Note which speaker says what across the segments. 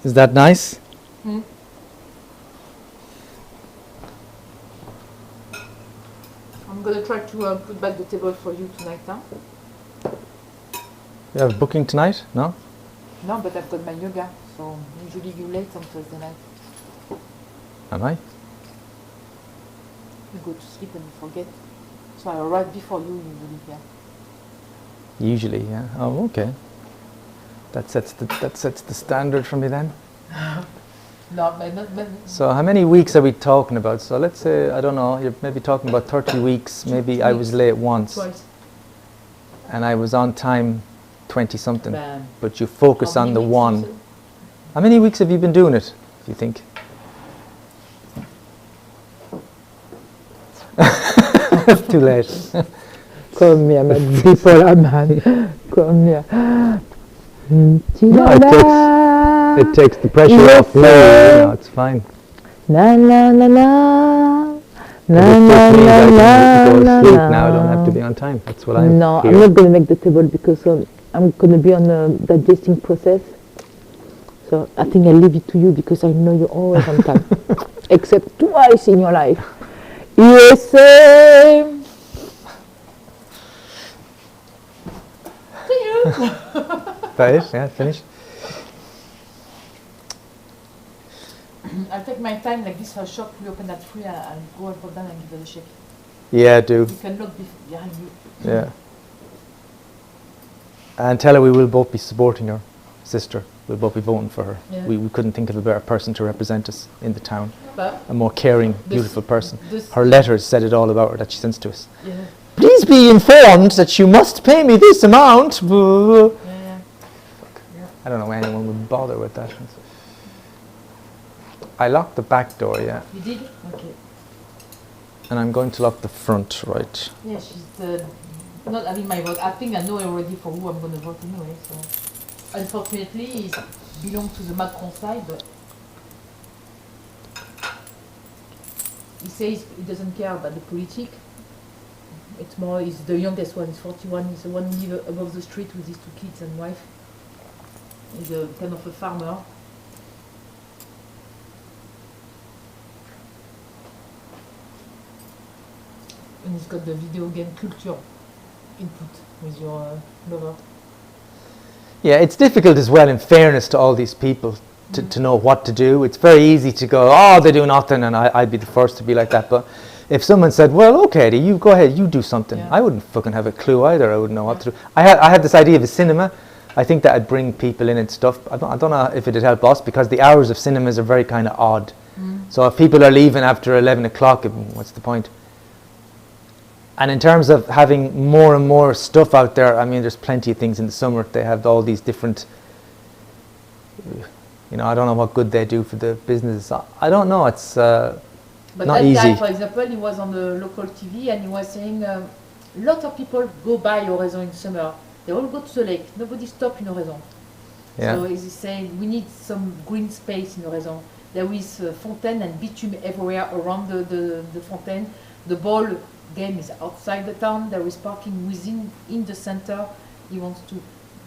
Speaker 1: Is that nice?
Speaker 2: Mm. I'm gonna try to put back the table for you tonight, huh?
Speaker 1: You have a booking tonight? No?
Speaker 2: No, but I've got my yoga, so usually you late on Thursday night.
Speaker 1: Am I?
Speaker 2: You go to sleep and you forget. So I arrive before you usually here.
Speaker 1: Usually, yeah. Oh, okay. That sets the standard for me then.
Speaker 2: No, but not. But
Speaker 1: So how many weeks are we talking about? So let's say, I don't know, you're maybe talking about 30 weeks. Maybe I was late once.
Speaker 2: Twice.
Speaker 1: And I was on time 20 something.
Speaker 2: Bam.
Speaker 1: But you focus
Speaker 2: How
Speaker 1: on
Speaker 2: many
Speaker 1: the
Speaker 2: weeks
Speaker 1: one.
Speaker 2: you said?
Speaker 1: How many weeks have you been doing it, do you think? Too late.
Speaker 3: Come here, my bipolar man. Come here.
Speaker 1: No, it takes the pressure
Speaker 3: Yes,
Speaker 1: off me.
Speaker 3: sir.
Speaker 1: No, it's fine.
Speaker 3: Na na na na.
Speaker 1: But
Speaker 3: Na
Speaker 1: it
Speaker 3: na
Speaker 1: just means I
Speaker 3: na
Speaker 1: can go
Speaker 3: na
Speaker 1: to sleep
Speaker 3: na.
Speaker 1: now. I don't have to be on time. That's what I'm
Speaker 3: No,
Speaker 1: here.
Speaker 3: I'm not going to make the table because I'm going to be on a digesting process. So I think I'll leave it to you because I know you're always on time. Except twice in your life. USA!
Speaker 1: That it? Yeah, finished?
Speaker 2: I'll take my time like this. Our shop we open at 3. I'll go and put down and give it a shake.
Speaker 1: Yeah, do.
Speaker 2: You can look behind you.
Speaker 1: Yeah. And tell her we will both be supporting her sister. We'll both be voting for her.
Speaker 2: Yeah.
Speaker 1: We couldn't think of a better person to represent us in the town.
Speaker 2: But
Speaker 1: A more caring, beautiful person.
Speaker 2: this,
Speaker 1: Her letters said it all about her that she sends to us.
Speaker 2: yeah,
Speaker 1: Please be informed that you must pay me this amount.
Speaker 2: yeah, yeah.
Speaker 1: I don't know why anyone would bother with that. I locked the back door, yeah.
Speaker 2: You did? Okay.
Speaker 1: And I'm going to lock the front, right.
Speaker 2: Yeah, she's not having my vote. I think I know already for who I'm going to vote anyway. So, unfortunately, he belongs to the Macron side, but he says he doesn't care about the politics. It's more, he's the youngest one, he's 41, he's the one who lives above the street with his 2 kids and wife. He's a kind of a farmer. And he's got the video game culture input with your lover.
Speaker 1: Yeah, it's difficult as well, in fairness to all these people, to know what to do. It's very easy to go, oh, they do nothing, and I'd be the first to be like that. But if someone said, well, okay, you go ahead, you do something,
Speaker 2: Yeah.
Speaker 1: I wouldn't fucking have a clue either. I wouldn't know what to do. I had this idea of a cinema. I think that would bring people in and stuff. I don't know if it'd help us, because the hours of cinemas are very kind of odd. So if people are leaving after 11 o'clock, what's the point? And in terms of having more and more stuff out there, I mean, there's plenty of things in the summer. They have all these different, I don't know what good they do for the business. I don't know, it's
Speaker 2: But
Speaker 1: not
Speaker 2: that
Speaker 1: easy.
Speaker 2: guy, for example, he was on the local TV and he was saying a lot of people go by Oraison in summer. They all go to the lake. Nobody stop in Oraison.
Speaker 1: Yeah.
Speaker 2: So he's saying we need some green space in Oraison. There is fontaine and bitumen everywhere around the fontaine. The ball game is outside the town. There is parking within in the center. He wants to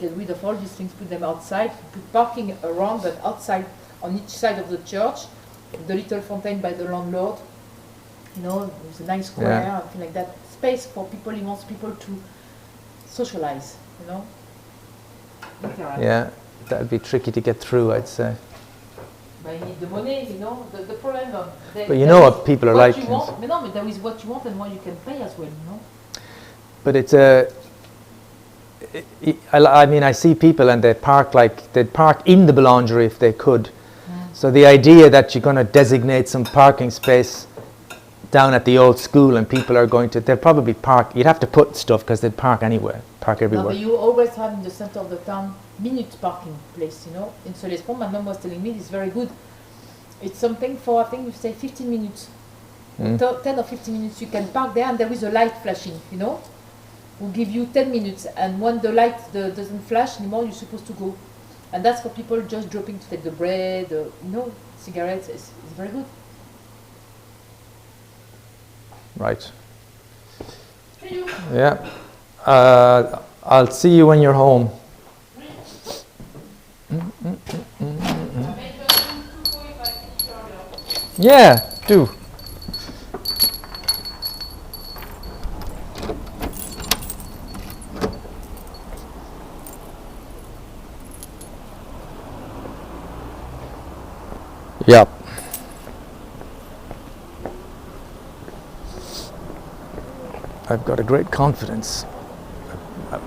Speaker 2: get rid of all these things, put them outside, put parking around, but outside on each side of the church. The little fontaine by the landlord. With a nice square,
Speaker 1: Yeah.
Speaker 2: something like that. Space for people. He wants people to socialize. Interact.
Speaker 1: Yeah, that'd be tricky to get through, I'd say.
Speaker 2: But you need the money, the problem of...
Speaker 1: But you know what people are like.
Speaker 2: You want, but there is what you want and what you can pay as well,
Speaker 1: But it's I mean, I see people and they'd park in the boulangerie if they could. So the idea that you're going to designate some parking space down at the old school and people are going to, they'll probably park, you'd have to put stuff because they'd park anywhere, park
Speaker 2: No,
Speaker 1: everywhere.
Speaker 2: but you always have in the center of the town minute parking place, you know. In Solespont, my mom was telling me it's very good. It's something for, I think you say 15 minutes. 10 or 15 minutes you can park there and there is a light flashing, you know. We'll give you 10 minutes and when the light doesn't flash anymore, you're supposed to go. And that's for people just dropping to take the bread, you know, cigarettes. It's very good.
Speaker 1: Right. Yeah. I'll see you when you're home. Yeah, do. Yep. I've got a great confidence.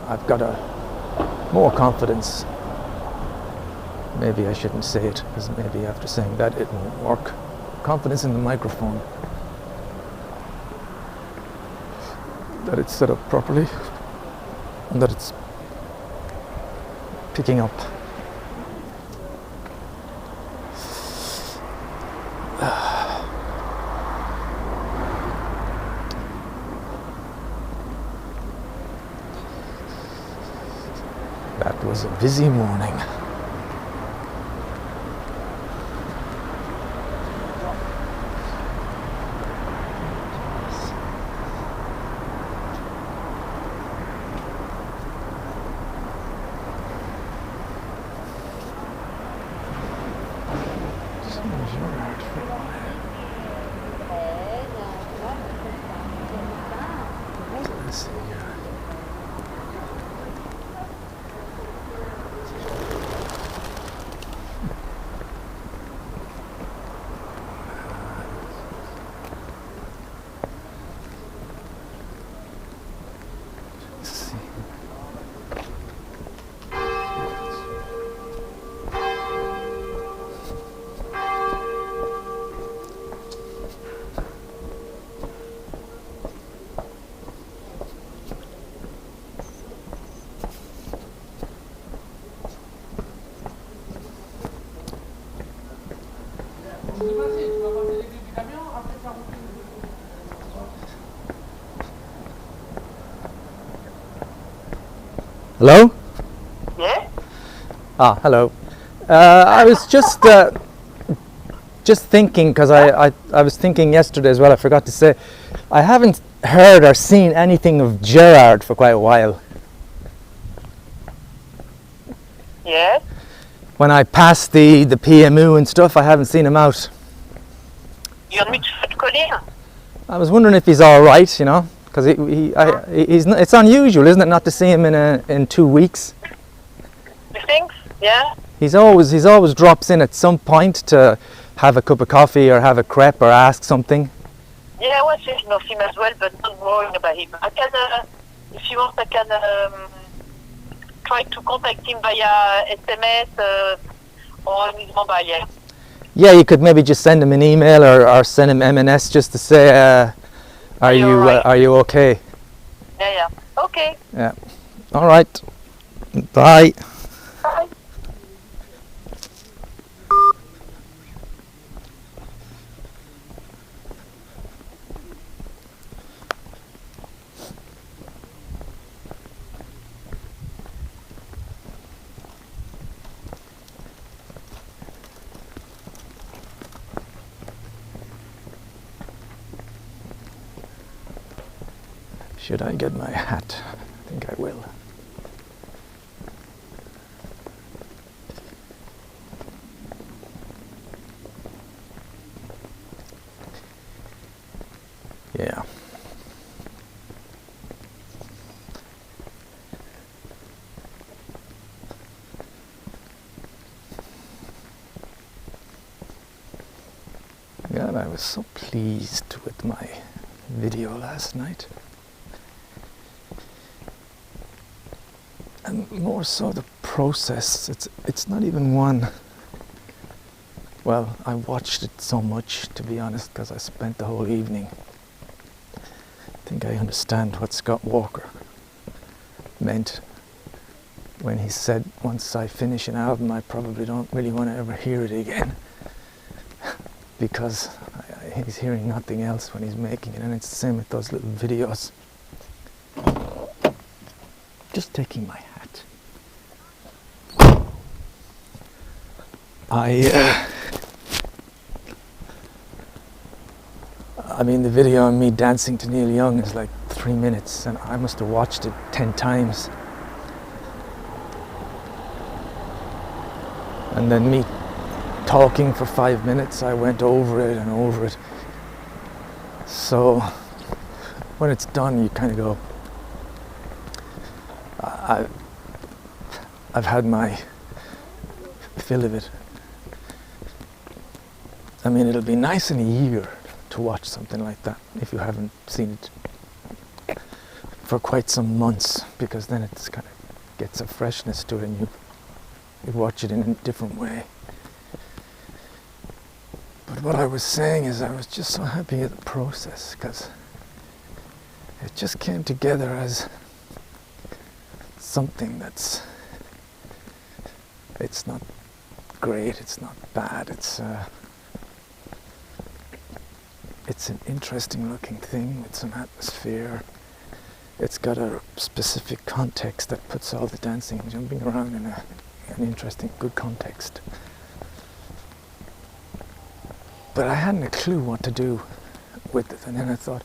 Speaker 1: I've got more confidence. Maybe I shouldn't say it, because maybe after saying that it won't work. Confidence in the microphone. That it's set up properly and that it's picking up. That was a busy morning. Let's see here. Let's see. Hello?
Speaker 4: Yes?
Speaker 1: Ah, hello. I was just thinking, because I was thinking yesterday as well, I forgot to say, I haven't heard or seen anything of Gerard for quite a while.
Speaker 4: Yes?
Speaker 1: When I passed the PMU and stuff, I haven't seen him out.
Speaker 4: You want me to call him?
Speaker 1: I was wondering if he's all right, you know, because he's not, it's unusual, isn't it, not to see him in 2 weeks.
Speaker 4: You think? Yeah?
Speaker 1: He's always drops in at some point to have a cup of coffee or have a crepe or ask something.
Speaker 4: Yeah, I was thinking of him as well, but not worrying about him. I can, if you want, I can try to contact him via SMS or on his mobile, yeah.
Speaker 1: Yeah, you could maybe just send him an email or send him MNS just to say, are you
Speaker 4: right?
Speaker 1: are you okay?
Speaker 4: Yeah, yeah. Okay.
Speaker 1: Yeah. All right. Bye.
Speaker 4: Bye.
Speaker 1: Should I get my hat? I think I will. Yeah. God, I was so pleased with my video last night. And more so the process. It's not even one. Well, I watched it so much, to be honest, because I spent the whole evening think I understand what Scott Walker meant when he said, once I finish an album, I probably don't really want to ever hear it again. Because he's hearing nothing else when he's making it, and it's the same with those little videos. Just taking my hat. I mean, the video of me dancing to Neil Young is like 3 minutes, and I must have watched it 10 times. And then me talking for 5 minutes, I went over it and over it. So when it's done, you kind of go, I've had my fill of it. I mean, it'll be nice in a year to watch something like that if you haven't seen it for quite some months, because then it's kind of gets a freshness to it and you watch it in a different way. But what I was saying is I was just so happy at the process, because it just came together as something that's, it's not great, it's not bad, it's an interesting looking thing with some atmosphere. It's got a specific context that puts all the dancing and jumping around in an interesting, good context. But I hadn't a clue what to do with it, and then I thought,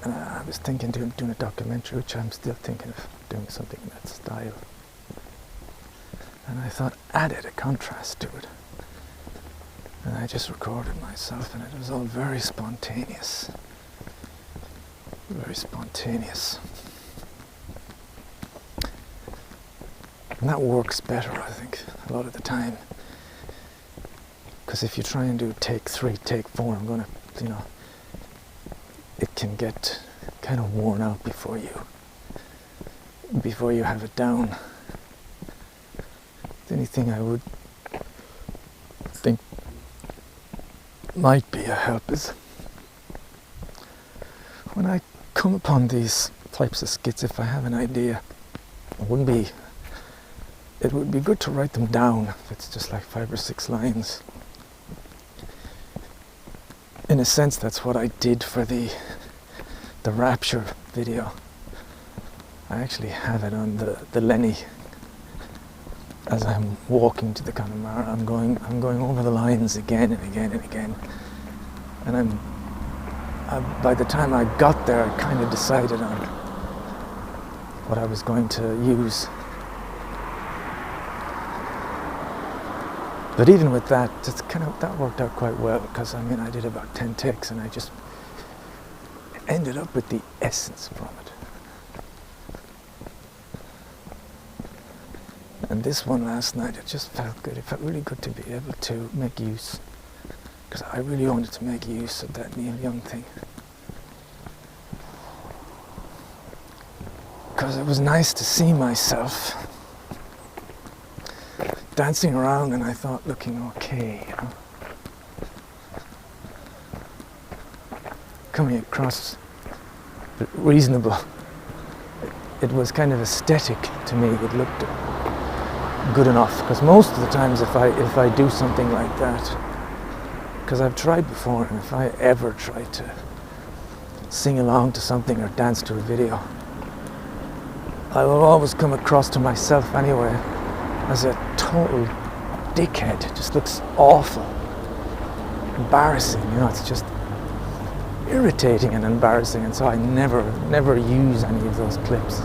Speaker 1: I was thinking of doing a documentary, which I'm still thinking of doing something in that style. And I thought, added a contrast to it. And I just recorded myself, and it was all very spontaneous. Very spontaneous. And that works better, I think, a lot of the time. Because if you try and do take 3, take 4, it can get kind of worn out before you have it down. The only thing I would think might be a help is when I come upon these types of skits, if I have an idea, it would be good to write them down if it's just like 5 or 6 lines. In a sense, that's what I did for the Rapture video. I actually have it on the Lenny. As I'm walking to the Connemara, I'm going over the lines again and again and again, and by the time I got there, I kind of decided on what I was going to use. But even with that, that worked out quite well, because I did about 10 takes, and I just ended up with the essence from it. And this one last night, it just felt good. It felt really good to be able to make use, because I really wanted to make use of that Neil Young thing. Because it was nice to see myself dancing around, and I thought looking okay, coming across reasonable. It was kind of aesthetic to me. It looked good enough, because most of the times if I do something like that, because I've tried before, and if I ever try to sing along to something or dance to a video, I will always come across to myself anyway as a total dickhead. It just looks awful, embarrassing, it's just irritating and embarrassing, and so I never use any of those clips.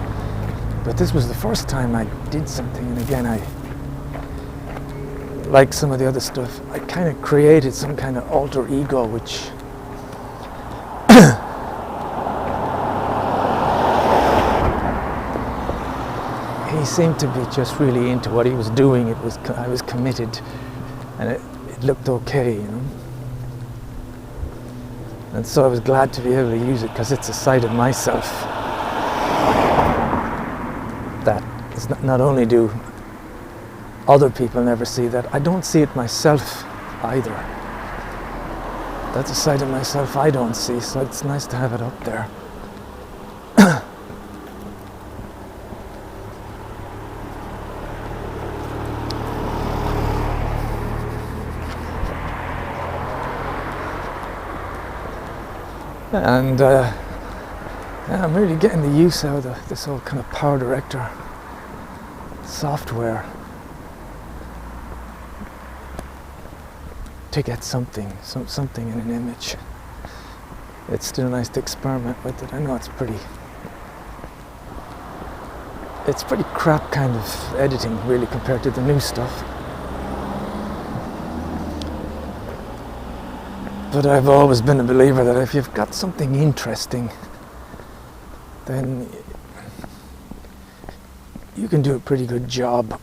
Speaker 1: But this was the first time I did something, and again, like some of the other stuff, I kind of created some kind of alter ego, which he seemed to be just really into what he was doing. I was committed, and it looked okay, And so I was glad to be able to use it, because it's a side of myself that is not only do other people never see that, I don't see it myself either. That's a side of myself I don't see, so it's nice to have it up there. And yeah, I'm really getting the use out of this whole kind of Power Director software to get something in an image. It's still nice to experiment with it. I know it's pretty crap kind of editing really compared to the new stuff. But I've always been a believer that if you've got something interesting, then you can do a pretty good job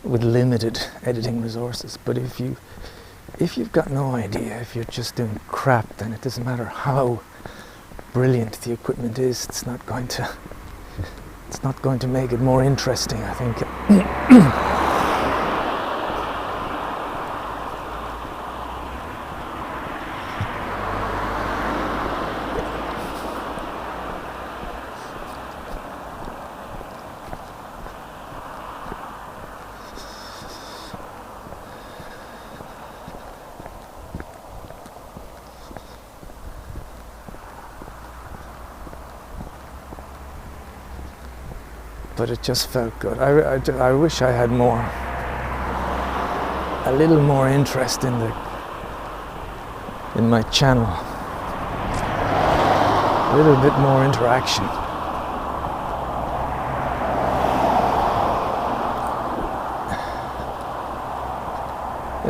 Speaker 1: with limited editing resources. But if you've got no idea, if you're just doing crap, then it doesn't matter how brilliant the equipment is, it's not going to make it more interesting, I think. But it just felt good. I wish I had a little more interest in my channel, a little bit more interaction.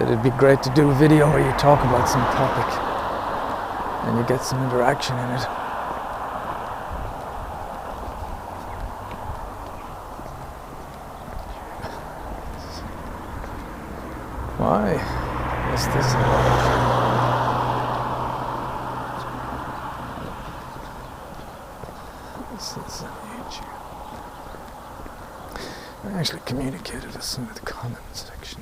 Speaker 1: It'd be great to do a video where you talk about some topic and you get some interaction in it. Why is this? This is YouTube. I actually communicated this in the comments section.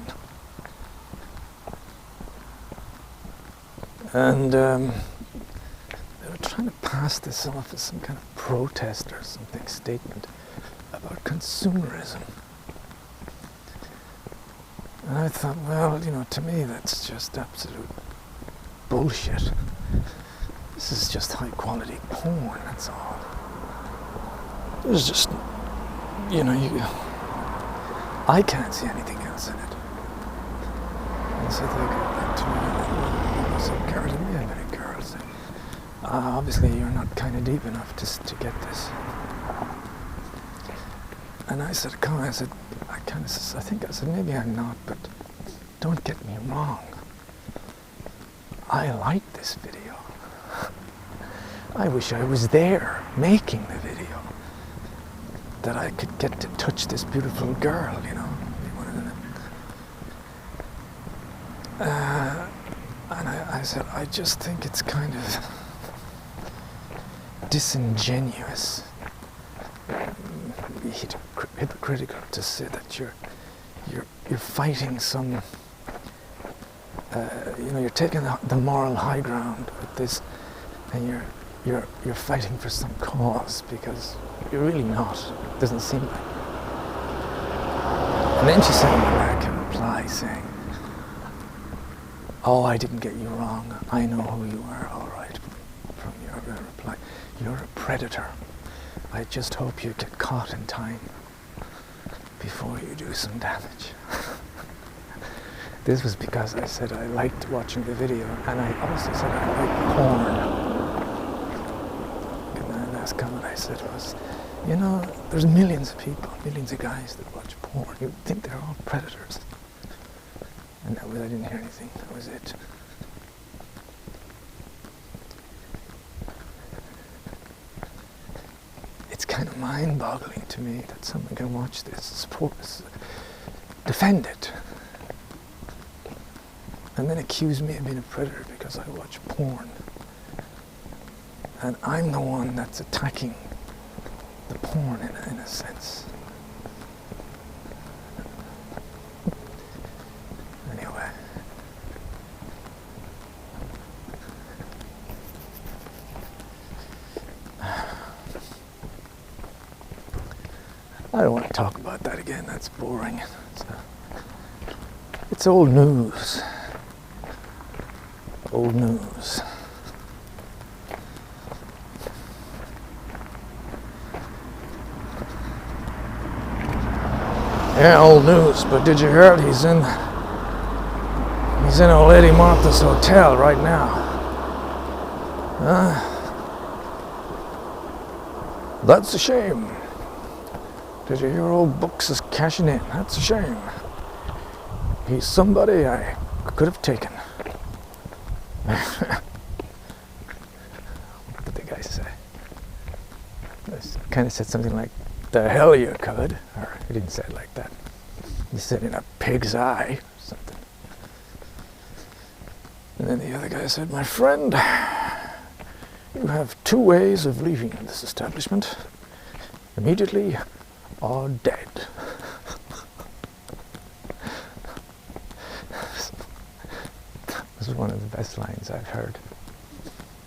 Speaker 1: And they were trying to pass this off as some kind of protest or something, statement about consumerism. And I thought, well, to me that's just absolute bullshit. This is just high quality porn, that's all. There's just, I can't see anything else in it. And so they got back to me, and I said, Carol, do we have any girls? Obviously you're not kind of deep enough to get this. And I said, I said, maybe I'm not, but don't get me wrong. I like this video. I wish I was there making the video, that I could get to touch this beautiful girl, And I said, I just think it's kind of disingenuous, hypocritical to say that you're fighting some, you're taking the moral high ground with this, and you're fighting for some cause, because you're really not. It doesn't seem like. And then she sent me back a reply saying, "Oh, I didn't get you wrong. I know who you are, all right." From your reply, "You're a predator. I just hope you get caught in time before you do some damage." This was because I said I liked watching the video, and I also said I like porn. And the last comment I said was, there's millions of people, millions of guys that watch porn. You'd think they're all predators. And I didn't hear anything. That was it. It's kind of mind-boggling to me that someone can watch this, support this, defend it, and then accuse me of being a predator because I watch porn. And I'm the one that's attacking the porn in a sense. Anyway. I don't want to talk about that again. That's boring. It's old news. Old news. Yeah, old news. But did you hear it? He's in old Lady Martha's hotel right now. That's a shame. Did you hear old Bucks is cashing in? That's a shame. He's somebody I could have taken. What did the guy say? He kind of said something like, the hell you could. Or he didn't say it like that. He said in a pig's eye or something. And then the other guy said, my friend, you have two ways of leaving this establishment. Immediately or dead. This is one of the best lines I've heard,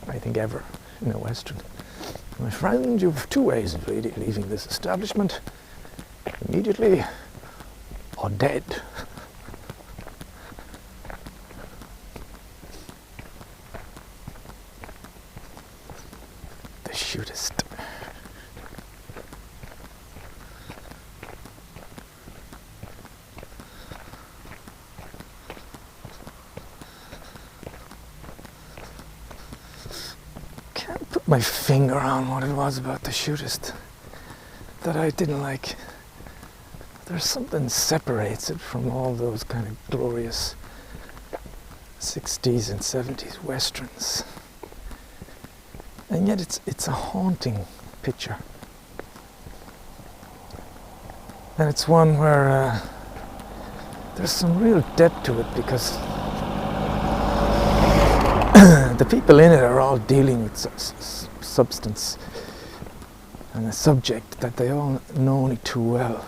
Speaker 1: I think, ever in a Western. My friend, you have two ways of leaving this establishment. Immediately or dead. The shootist. Can't put my finger on what it was about the shootist that I didn't like. There's something separates it from all those kind of glorious 60s and 70s westerns. And yet it's a haunting picture. And it's one where there's some real depth to it, because the people in it are all dealing with substance and a subject that they all know only too well.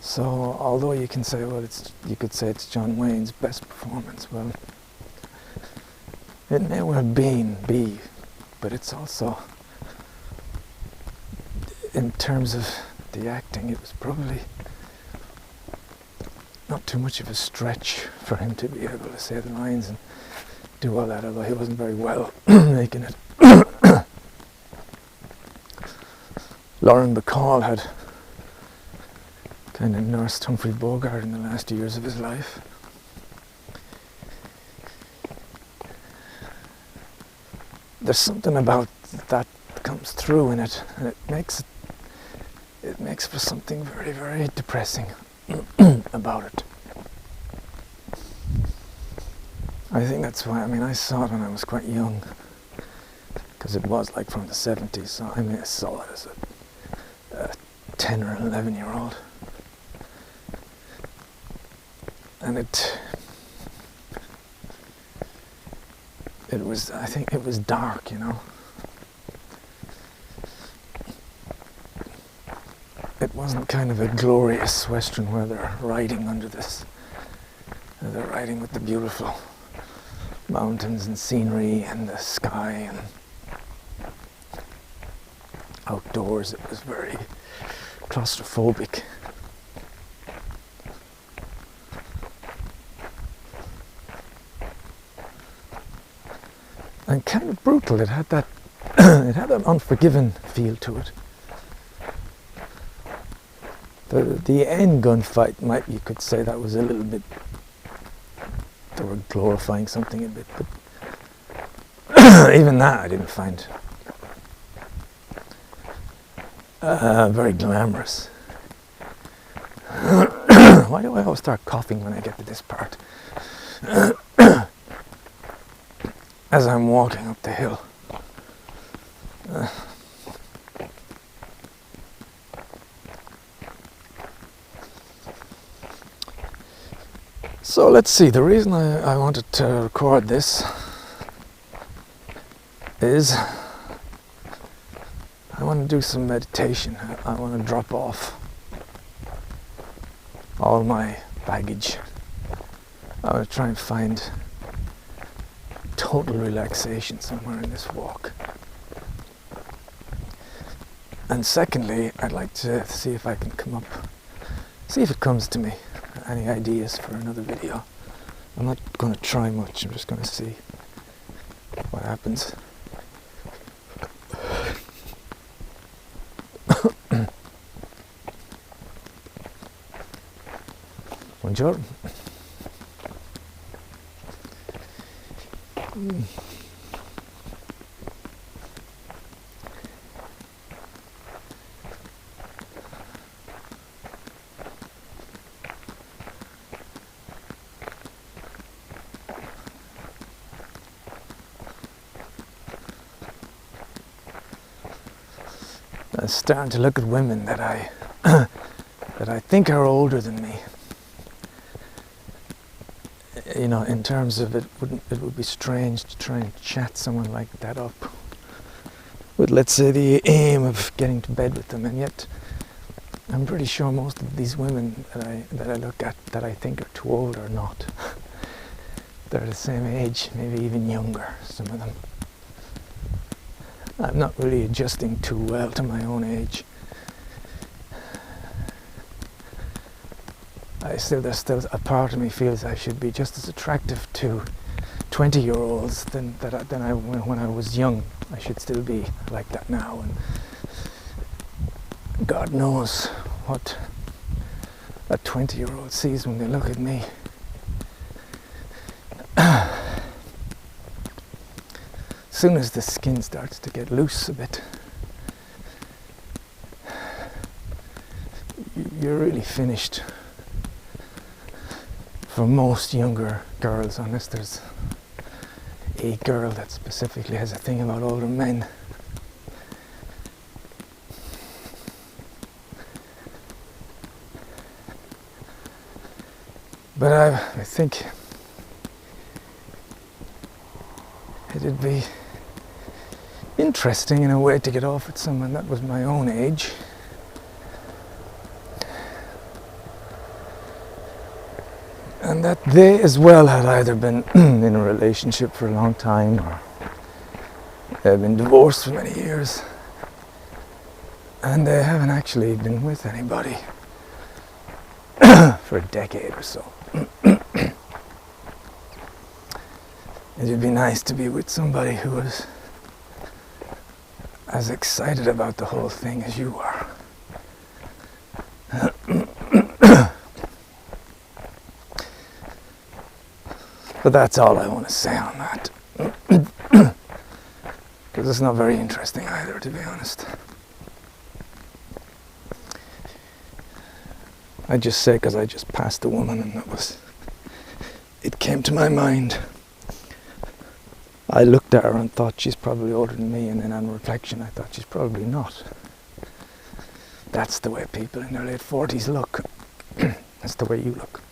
Speaker 1: So although you can say, well, you could say it's John Wayne's best performance, well, it may well be, but it's also, in terms of the acting, it was probably not too much of a stretch for him to be able to say the lines and do all that, although he wasn't very well making it. Lauren Bacall had kind of nursed Humphrey Bogart in the last years of his life. There's something about that comes through in it, and it makes for something very, very depressing about it. I think that's why, I saw it when I was quite young, because it was like from the 70s, so I saw it as a 10 or 11-year-old. And it was, I think it was dark, you know. It wasn't kind of a glorious Western where they're riding under this. They're riding with the beautiful mountains and scenery and the sky and outdoors. It was very claustrophobic. And kind of brutal. It had that unforgiving feel to it. The end gunfight, you could say that was a little bit, they were glorifying something a bit, but even that I didn't find very glamorous. Why do I always start coughing when I get to this part? As I'm walking up the hill. So let's see, the reason I wanted to record this is I want to do some meditation. I want to drop off all my baggage. I want to try and find total relaxation somewhere in this walk. And secondly, I'd like to see if I can see if it comes to me, any ideas for another video. I'm not going to try much, I'm just going to see what happens. Buongiorno. I'm starting to look at women that I that I think are older than me. You know, in terms of it would be strange to try and chat someone like that up with, let's say, the aim of getting to bed with them, and yet I'm pretty sure most of these women that I look at that I think are too old are not. They're the same age, maybe even younger, some of them. I'm not really adjusting too well to my own age. There's still a part of me feels I should be just as attractive to 20-year-olds than when I was young. I should still be like that now, and God knows what a 20-year-old sees when they look at me. As soon as the skin starts to get loose a bit, you're really finished. For most younger girls, unless there's a girl that specifically has a thing about older men. But I think it'd be interesting in a way to get off with someone that was my own age. And that they as well had either been in a relationship for a long time or have been divorced for many years, and they haven't actually been with anybody for a decade or so. It'd be nice to be with somebody who was as excited about the whole thing as you are. But that's all I want to say on that. Because it's not very interesting either, to be honest. I just say because I just passed a woman and it came to my mind. I looked at her and thought she's probably older than me, and then on reflection I thought she's probably not. That's the way people in their late 40s look. That's the way you look.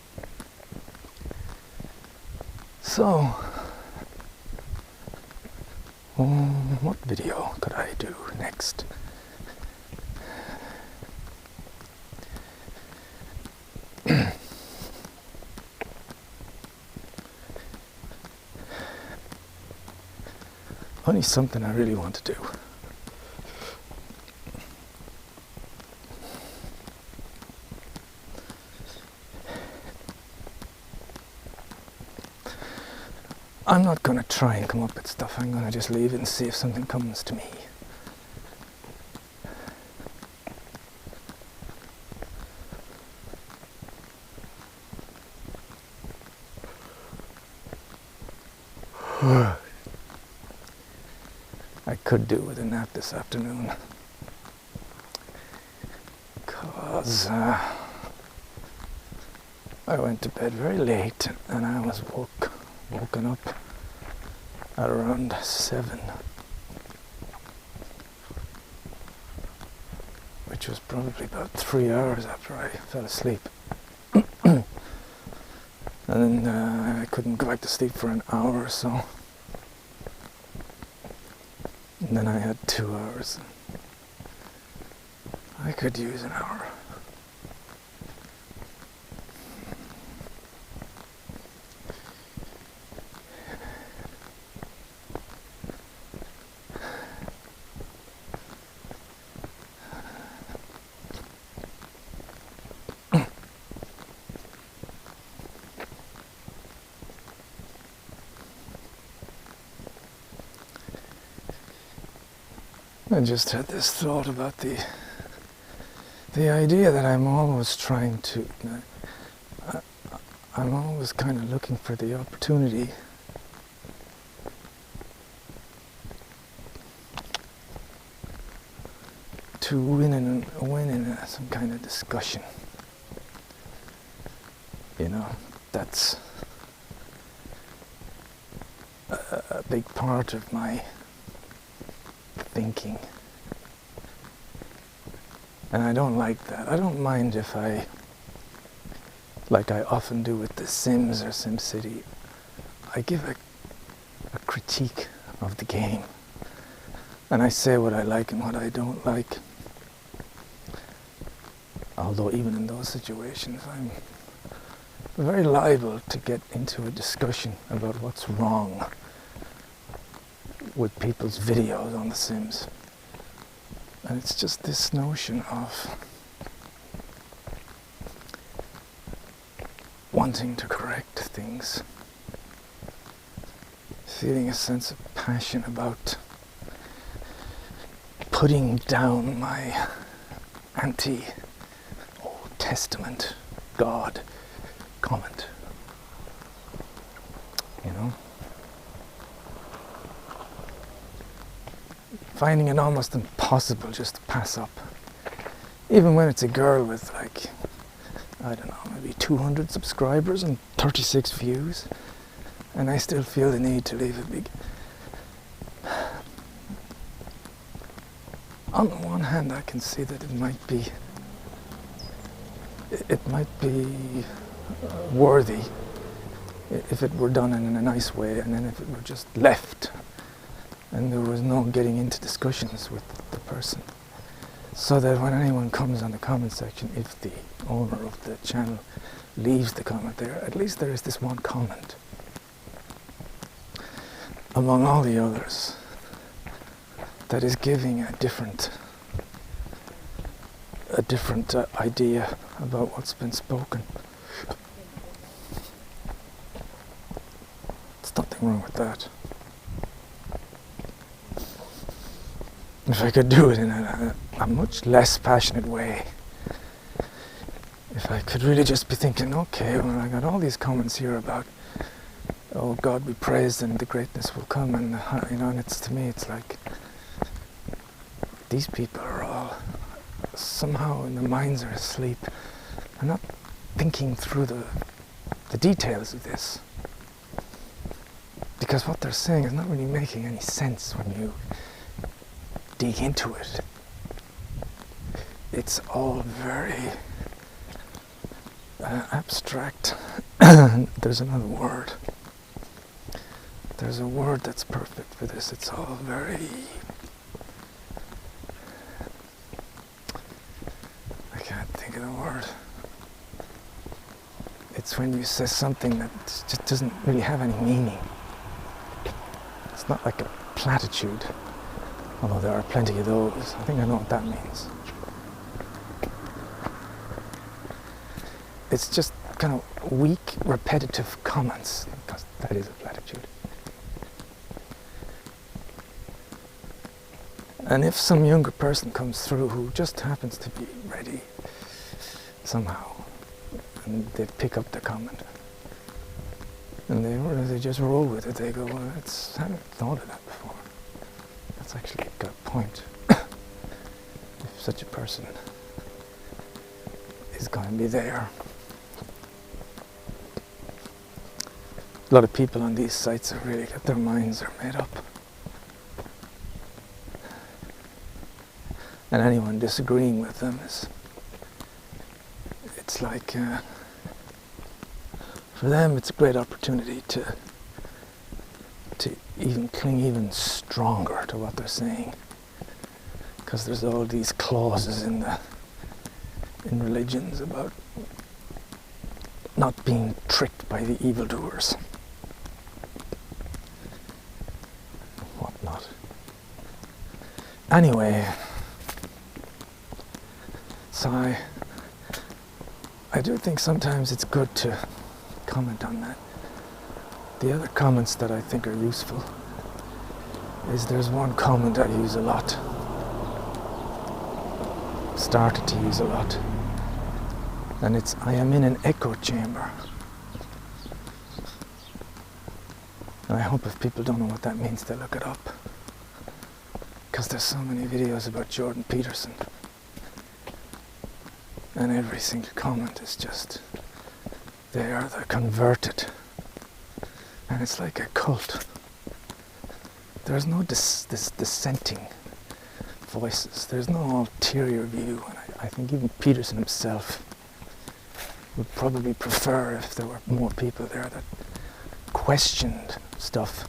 Speaker 1: So, what video could I do next? Only something I really want to do. I'm not going to try and come up with stuff. I'm going to just leave it and see if something comes to me. I could do with a nap this afternoon. Because I went to bed very late and I was woken up at around 7, which was probably about 3 hours after I fell asleep. And then I couldn't go back to sleep for an hour or so. And then I had 2 hours. I could use an hour. I just had this thought about the idea that I'm always trying to, I'm always kind of looking for the opportunity to win in some kind of discussion. You know, that's a big part of my thinking. And I don't like that. I don't mind if I, like I often do with The Sims or SimCity, I give a critique of the game. And I say what I like and what I don't like. Although even in those situations, I'm very liable to get into a discussion about what's wrong with people's videos on The Sims. And it's just this notion of wanting to correct things, feeling a sense of passion about putting down my anti-Old Testament God comment, you know? Finding it almost impossible just to pass up. Even when it's a girl with like, I don't know, maybe 200 subscribers and 36 views, and I still feel the need to leave a big... On the one hand, I can see that it might be worthy if it were done in a nice way, and then if it were just left and there was no getting into discussions with the person, so that when anyone comes on the comment section, if the owner of the channel leaves the comment there, at least there is this one comment among all the others that is giving a different idea about what's been spoken. There's nothing wrong with that. If I could do it in a much less passionate way, if I could really just be thinking, okay, well, I got all these comments here about, oh, God be praised and the greatness will come, and you know, and it's, to me, it's like these people are all somehow in their minds are asleep. They're not thinking through the details of this, because what they're saying is not really making any sense when you dig into it. It's all very abstract. There's another word. There's a word that's perfect for this. It's all very... I can't think of the word. It's when you say something that just doesn't really have any meaning. It's not like a platitude, although there are plenty of those. I think I know what that means. It's just kind of weak, repetitive comments, because that is a platitude. And if some younger person comes through who just happens to be ready somehow, and they pick up the comment, and they just roll with it, they go, well, I haven't thought of that before. That's actually got a point. If such a person is going to be there. A lot of people on these sites have really got their minds are made up. And anyone disagreeing with them it's like, for them it's a great opportunity to even cling even stronger to what they're saying, because there's all these clauses in religions about not being tricked by the evildoers, whatnot. Anyway, so I do think sometimes it's good to comment on that. The other comments that I think are useful is there's one comment I use a lot, started to use a lot. And it's, I am in an echo chamber. And I hope if people don't know what that means, they look it up. Because there's so many videos about Jordan Peterson. And every single comment is just, they are the converted. And it's like a cult. There's no dissenting voices. There's no ulterior view. And I think even Peterson himself would probably prefer if there were more people there that questioned stuff,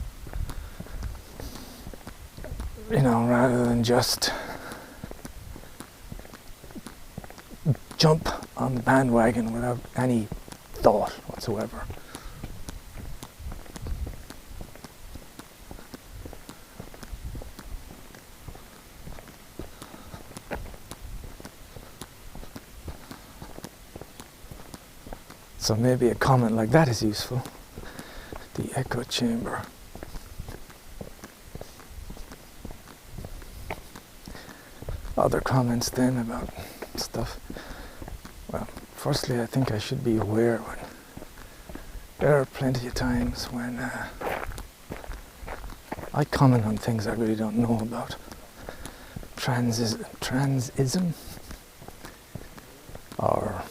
Speaker 1: you know, rather than just jump on the bandwagon without any thought whatsoever. So maybe a comment like that is useful. The echo chamber. Other comments then about stuff. Well, firstly, I think I should be aware when there are plenty of times when I comment on things I really don't know about. Transism, or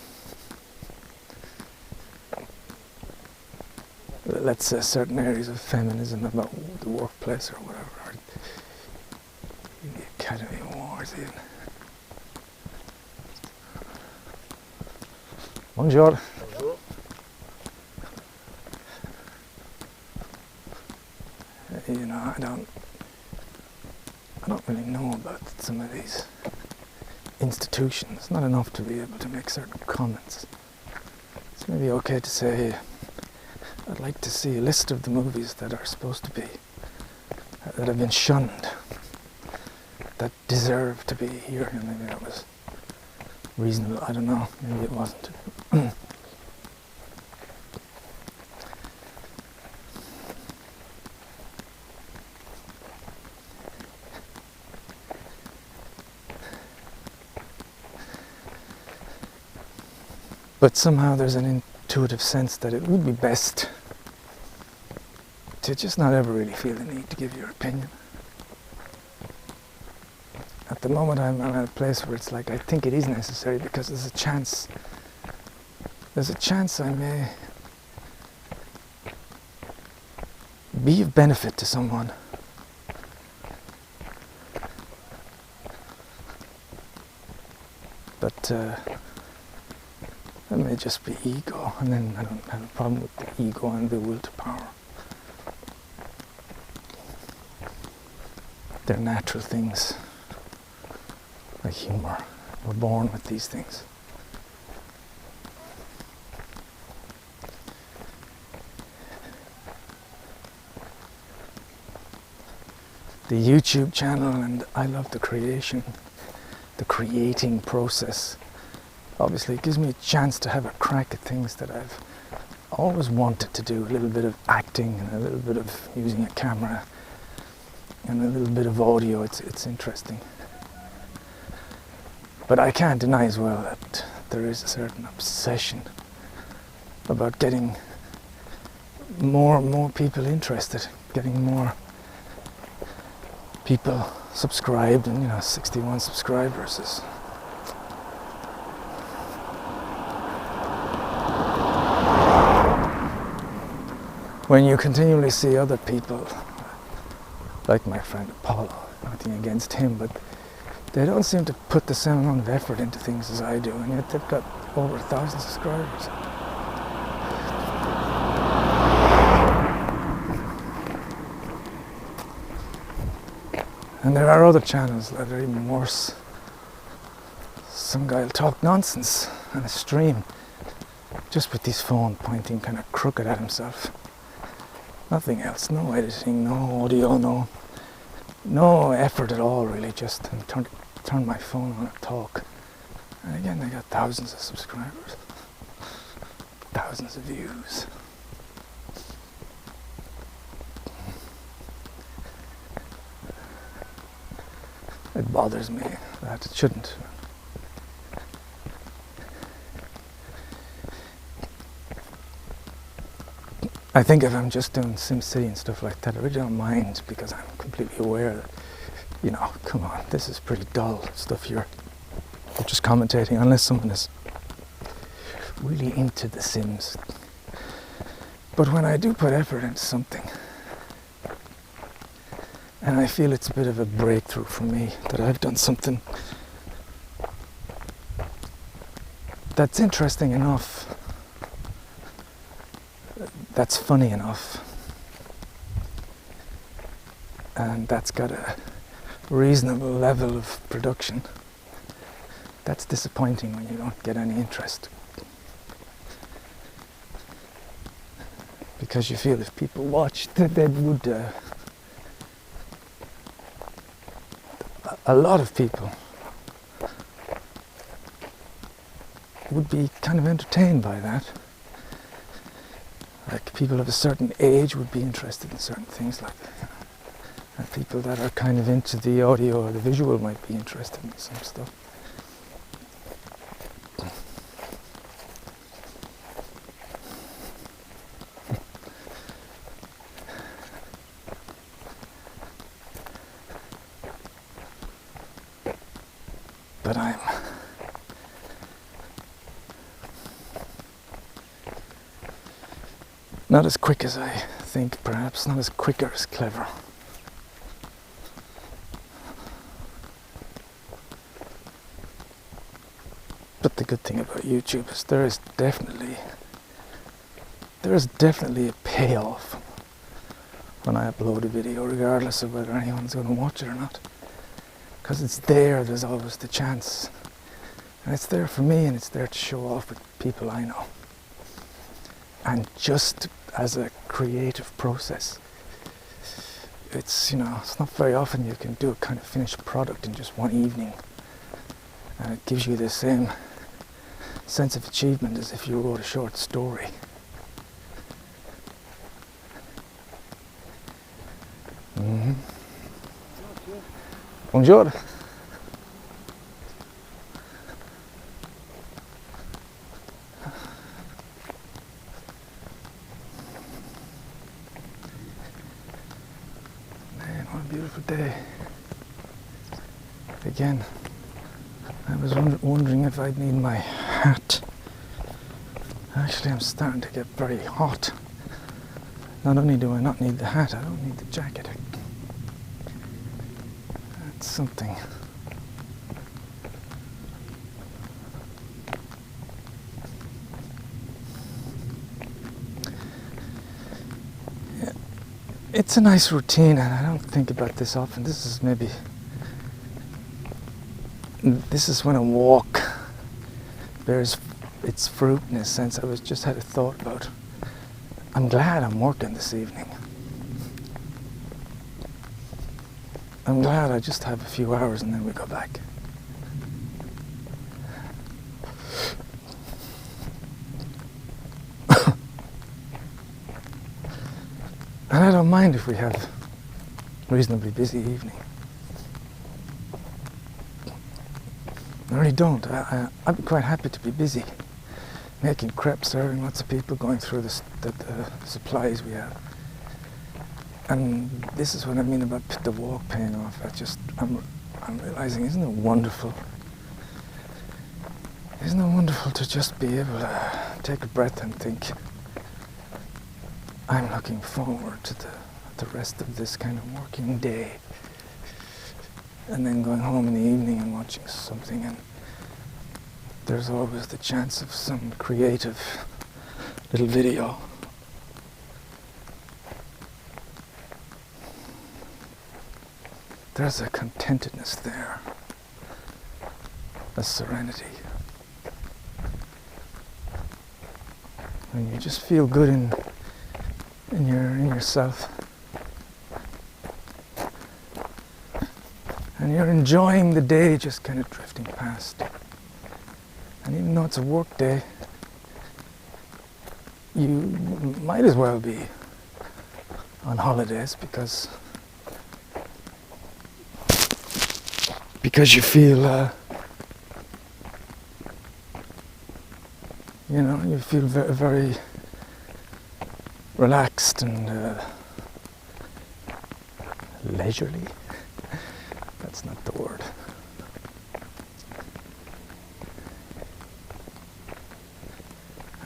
Speaker 1: let's say certain areas of feminism about the workplace or whatever, or in the Academy Awards even. Bonjour.
Speaker 5: Bonjour.
Speaker 1: You know, I don't really know about some of these institutions. Not enough to be able to make certain comments. It's maybe okay to say, I'd like to see a list of the movies that are supposed to be, that have been shunned, that deserve to be here. And maybe that was reasonable. I don't know. Maybe it wasn't. But somehow there's an intuitive sense that it would be best to just not ever really feel the need to give your opinion. At the moment I'm at a place where it's like I think it is necessary because there's a chance I may be of benefit to someone. But that may just be ego, and then I don't have a problem with the ego and the will to power. They're natural things, like humor. We're born with these things. The YouTube channel, and I love the creating process. Obviously, it gives me a chance to have a crack at things that I've always wanted to do. A little bit of acting, and a little bit of using a camera, and a little bit of audio. It's interesting. But I can't deny as well that there is a certain obsession about getting more people interested, getting more people subscribed, and 61 subscribers is when you continually see other people, like my friend Apollo, nothing against him, but they don't seem to put the same amount of effort into things as I do, and yet they've got over 1,000 subscribers. And there are other channels that are even worse. Some guy will talk nonsense on a stream, just with his phone pointing kind of crooked at himself. Nothing else, no editing, no audio, no effort at all really, just turn my phone on and talk. And again, they got thousands of subscribers, thousands of views. It bothers me that it shouldn't. I think if I'm just doing SimCity and stuff like that, I really don't mind because I'm completely aware that, you know, come on, this is pretty dull stuff you're just commentating, unless someone is really into The Sims. But when I do put effort into something, and I feel it's a bit of a breakthrough for me, that I've done something that's interesting enough, that's funny enough, and that's got a reasonable level of production, that's disappointing when you don't get any interest. Because you feel if people watched, they would, a lot of people would be kind of entertained by that. Like people of a certain age would be interested in certain things like that. And people that are kind of into the audio or the visual might be interested in some stuff. But I'm not as quick as I think, perhaps, not as quick or as clever. But the good thing about YouTube is there is definitely a payoff when I upload a video, regardless of whether anyone's going to watch it or not. Because it's there, there's always the chance. And it's there for me, and it's there to show off with people I know. And just as a creative process, it's, you know, it's not very often you can do a kind of finished product in just one evening. And it gives you the same sense of achievement as if you wrote a short story. Mm-hmm. Bonjour. Man, what a beautiful day. Again, I was wondering if I'd need my hat. Actually, I'm starting to get very hot. Not only do I not need the hat, I don't need the jacket. That's something. Yeah. It's a nice routine, and I don't think about this often. This is when a walk bears its fruit, in a sense. I just had a thought about, I'm glad I'm working this evening. I'm glad I just have a few hours and then we go back. And I don't mind if we have a reasonably busy evening. I really don't. I'd be quite happy to be busy, making crepes, serving lots of people, going through the supplies we have. And this is what I mean about the walk paying off. I'm realizing, isn't it wonderful? Isn't it wonderful to just be able to take a breath and think, I'm looking forward to the rest of this kind of working day. And then going home in the evening and watching something, and there's always the chance of some creative little video. There's a contentedness there, a serenity. And you just feel good in yourself. And you're enjoying the day just kind of drifting past. And even though it's a work day, you might as well be on holidays because you feel, you feel very, very relaxed and leisurely. That's not the word.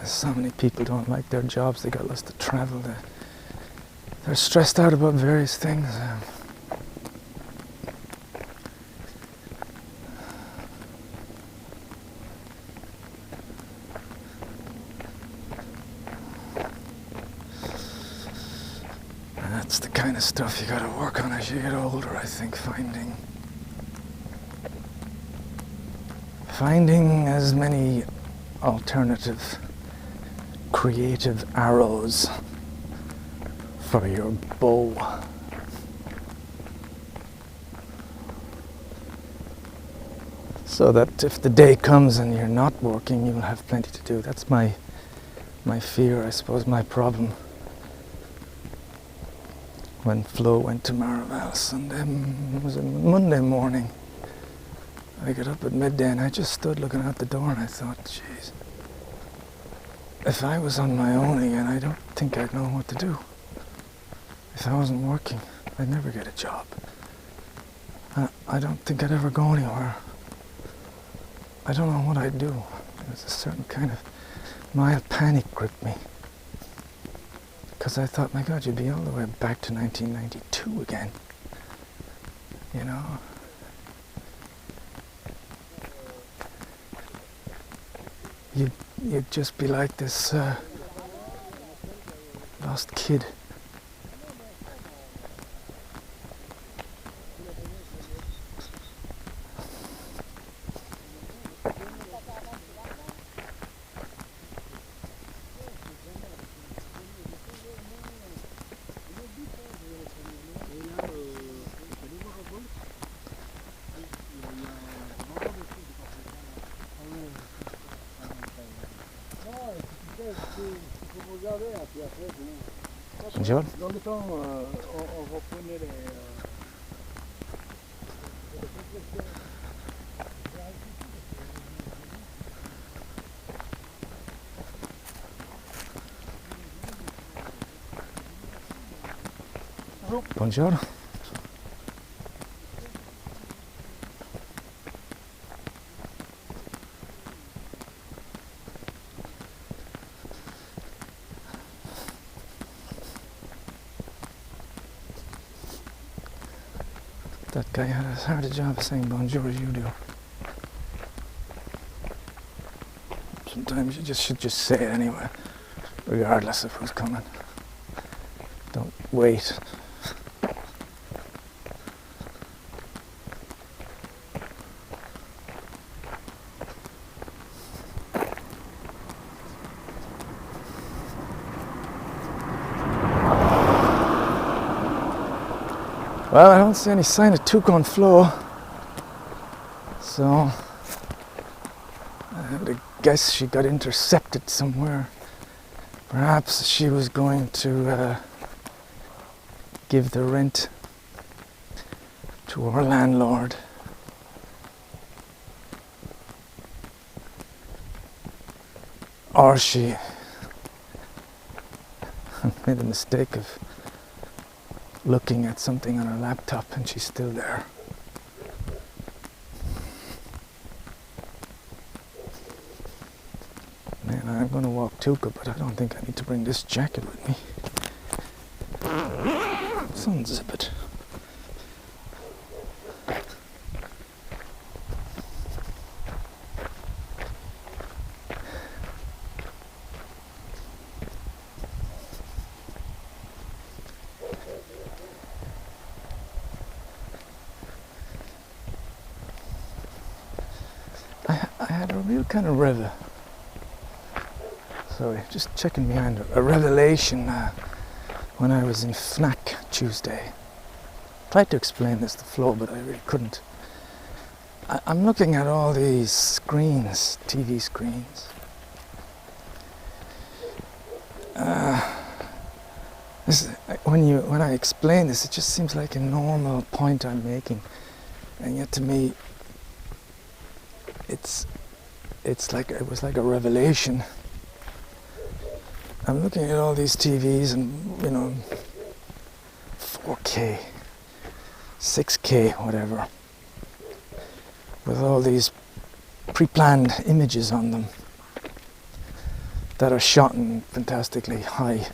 Speaker 1: So many people don't like their jobs. They got lots to travel. They're stressed out about various things. That's the kind of stuff you got to work on as you get older, I think, finding as many alternative creative arrows for your bow. So that if the day comes and you're not working, you'll have plenty to do. That's my fear, I suppose, my problem. When Flo went to Maraval Sunday, it was a Monday morning. I got up at midday and I just stood looking out the door and I thought, geez, if I was on my own again, I don't think I'd know what to do. If I wasn't working, I'd never get a job. I don't think I'd ever go anywhere. I don't know what I'd do. There was a certain kind of mild panic gripped me. Because I thought, my God, you'd be all the way back to 1992 again. You know? You'd just be like this lost kid. Bonjour.
Speaker 5: Dans le temps, on reprenait les...
Speaker 1: Bonjour. That guy had as hard a job saying bonjour as you do. Sometimes you should just say it anyway, regardless of who's coming. Don't wait. Well, I don't see any sign of Tuco and Flo, so I would guess she got intercepted somewhere. Perhaps she was going to give the rent to our landlord. Or she made the mistake of looking at something on her laptop and she's still there. Man, I'm going to walk Tuca, but I don't think I need to bring this jacket with me. So unzip it. I had a real kind of just checking behind a revelation when I was in Fnac Tuesday. Tried to explain this to Flo, but I really couldn't. I'm looking at all these screens, TV screens. When I explain this, it just seems like a normal point I'm making, and yet to me, it was like a revelation. I'm looking at all these TVs and, 4K, 6K, whatever, with all these pre-planned images on them that are shot in fantastically high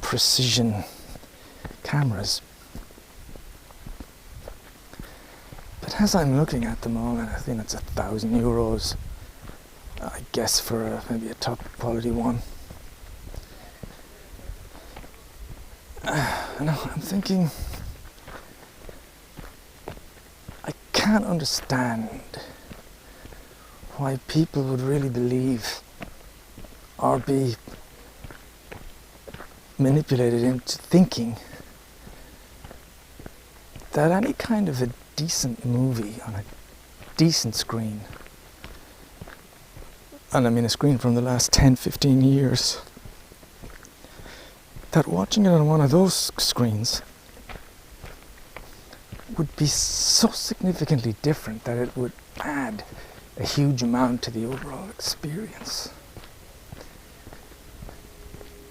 Speaker 1: precision cameras. But as I'm looking at them all, and I think it's €1,000, I guess, for maybe a top quality one. And I'm thinking, I can't understand why people would really believe or be manipulated into thinking that any kind of a decent movie on a decent screen, and I mean a screen from the last 10-15 years, that watching it on one of those screens would be so significantly different that it would add a huge amount to the overall experience.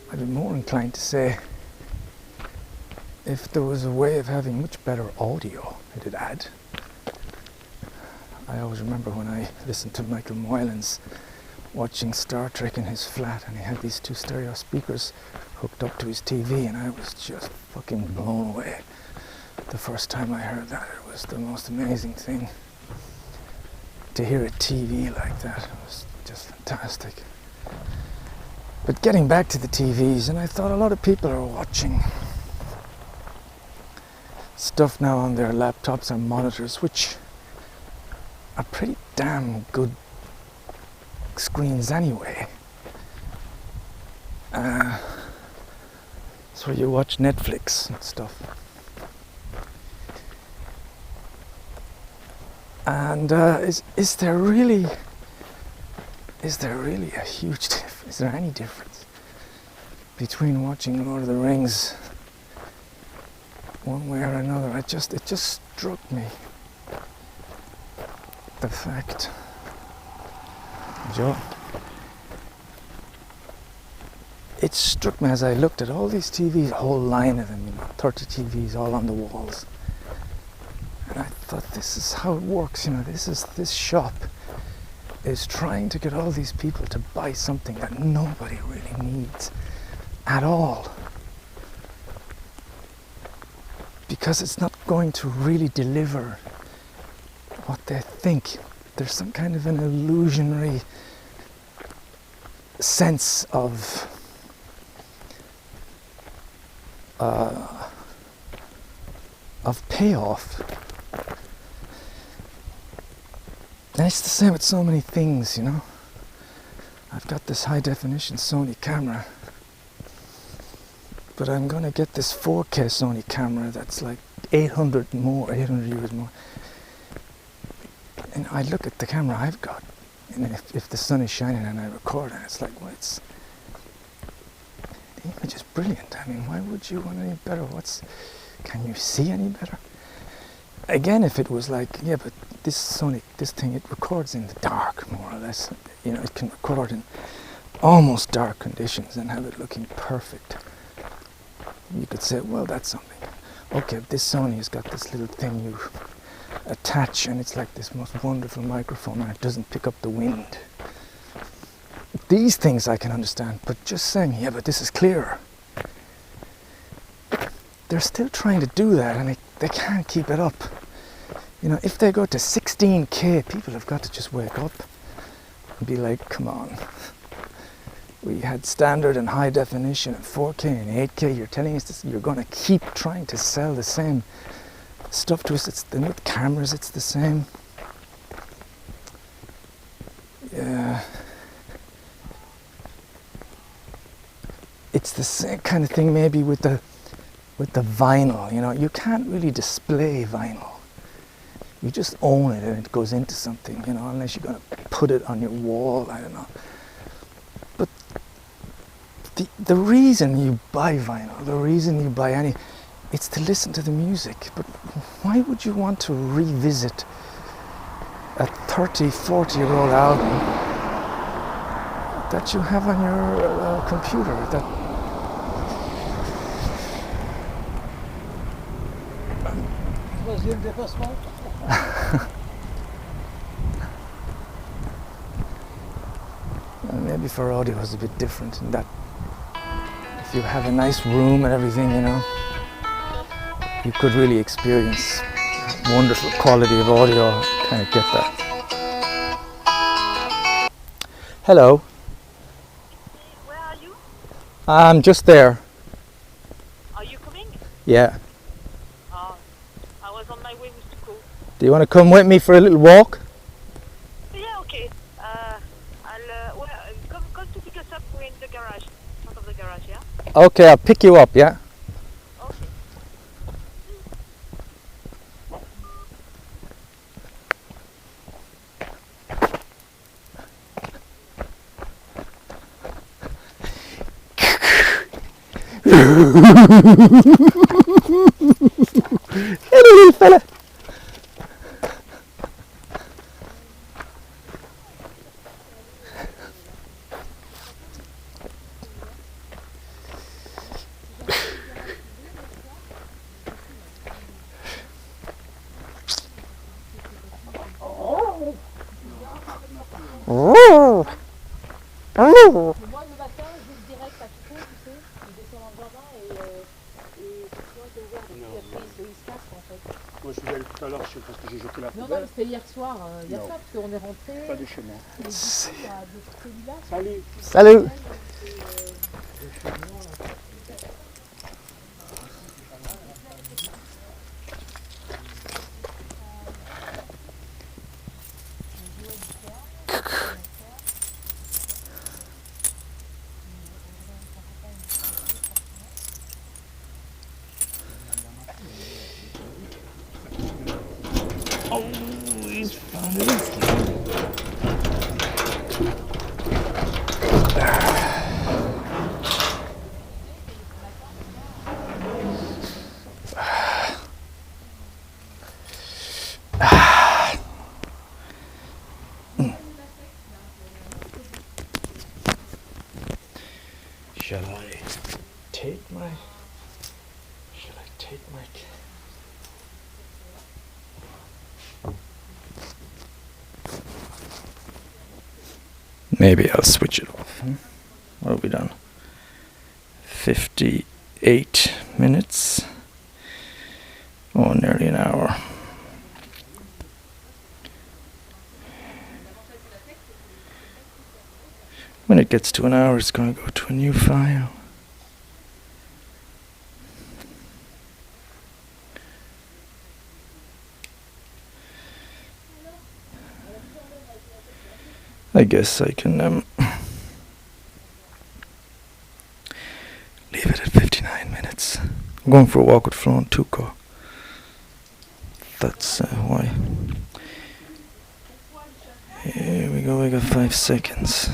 Speaker 1: I'd be more inclined to say, if there was a way of having much better audio, it'd add. I always remember when I listened to Michael Moylan's watching Star Trek in his flat, and he had these 2 stereo speakers hooked up to his TV, and I was just fucking blown away. The first time I heard that, it was the most amazing thing. To hear a TV like that, it was just fantastic. But getting back to the TVs, and I thought a lot of people are watching stuff now on their laptops and monitors, which are pretty damn good screens anyway. So you watch Netflix and stuff. And is there really a huge difference? Is there any difference between watching Lord of the Rings one way or another? It just struck me, the fact, Joe, it struck me as I looked at all these TVs, a whole line of them, 30 TVs all on the walls. And I thought, this is how it works, this shop is trying to get all these people to buy something that nobody really needs at all. Because it's not going to really deliver what they think. There's some kind of an illusionary sense of payoff. And it's the same with so many things, I've got this high definition Sony camera, but I'm gonna get this 4K Sony camera that's like 800 euros more. And I look at the camera I've got, and if the sun is shining and I record, and it's like, the image is brilliant. I mean, why would you want any better? Can you see any better? Again, if it was like, yeah, but this thing, it records in the dark, more or less. It can record in almost dark conditions and have it looking perfect. You could say, well, that's something. Okay, this Sony has got this little thing you attach, and it's like this most wonderful microphone, and it doesn't pick up the wind. These things I can understand, but just saying, yeah, but this is clearer. They're still trying to do that, and they can't keep it up. If they go to 16K, people have got to just wake up and be like, come on. We had standard and high definition and 4K and 8K. You're telling us this, you're going to keep trying to sell the same stuff to us. With cameras, it's the same. Yeah. It's the same kind of thing maybe with the vinyl. You can't really display vinyl. You just own it and it goes into something, unless you're going to put it on your wall, I don't know. But the reason you buy vinyl, the reason you buy it's to listen to the music. But why would you want to revisit a 30, 40-year-old album that you have on your computer. That
Speaker 5: Troisième dépassement.
Speaker 1: maybe for audio it's a bit different in that if you have a nice room and everything, you know, you could really experience wonderful quality of audio. Kind of get that. Hello.
Speaker 4: Where are you?
Speaker 1: I'm just there.
Speaker 4: Are you coming?
Speaker 1: Yeah.
Speaker 4: I was on my way with Tuko.
Speaker 1: Do you want to come with me for a little walk?
Speaker 4: Yeah, okay. Come to pick us up. We're in the garage, front of the garage, yeah?
Speaker 1: Okay, I'll pick you up, yeah?
Speaker 4: Okay.
Speaker 1: Hey, little fella.
Speaker 3: Moi, le matin, je direct à Chico, tu sais, il descend dans le jardin et tu vois, c'est ouvert depuis après, il se casse en fait.
Speaker 5: Moi je suis allé tout à l'heure, je sais parce que j'ai jeté la
Speaker 3: Non, non,
Speaker 5: poubelle.
Speaker 3: c'était hier soir, hier
Speaker 5: Non.
Speaker 3: soir, parce qu'on est rentré.
Speaker 5: Pas de chez moi.
Speaker 3: Et du coup, il y a de celui-là.
Speaker 5: Salut.
Speaker 1: Salut. Shall I take my... Maybe I'll switch it off. What have we done? 58 minutes. Oh, nearly an hour. When it gets to an hour, it's going to go to a new file. I guess I can leave it at 59 minutes. I'm going for a walk with Flo and Tuco. That's why. Here we go, we got 5 seconds.